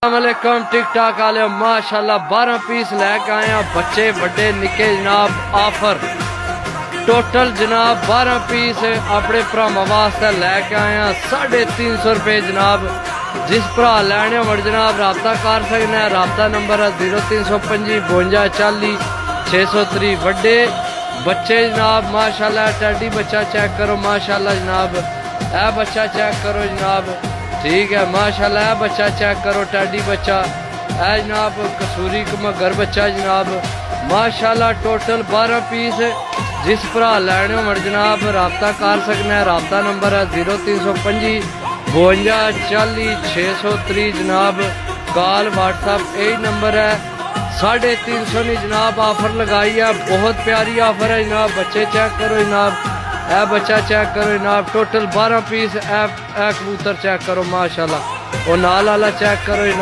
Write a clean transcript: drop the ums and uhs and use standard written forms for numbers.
अस्सलामुअलैकुम टिक टाक वाले माशाल्लाह 12 पीस लैके आए हैं बच्चे बड़े निके जनाब ऑफर टोटल जनाब 12 पीस अपने भरावां वास्ते लैके आए हैं 350 रुपये जनाब। जिस भरा लैने हो जनाब रबता कर सकते हैं। रबता नंबर है 0325 52 40 603। वड्डे बच्चे जनाब माशाल्लाह। टैडी बच्चा चेक करो माशाल्लाह जनाब। ए बच्चा चेक करो जनाब, ठीक है माशाल्लाह। है बच्चा चेक करो टैडी बच्चा है जनाब। कसूरी मगर बच्चा जनाब माशाल्लाह। टोटल 12 पीस जिस भरा लैने हो जनाब रबता कर सकते हैं। रबता नंबर है 0325 52 40 603 जनाब। कॉल व्हाट्सअप यही नंबर है। 350 नहीं जनाब ऑफर लगाई है, बहुत प्यारी ऑफर है जनाब। बच्चे चेक करो जनाब, ए बच्चा चेक करो जनाब। टोटल 12 पीस ए कबूतर चेक करो माशाल्लाह। और नाल वाला चेक करो जनाब।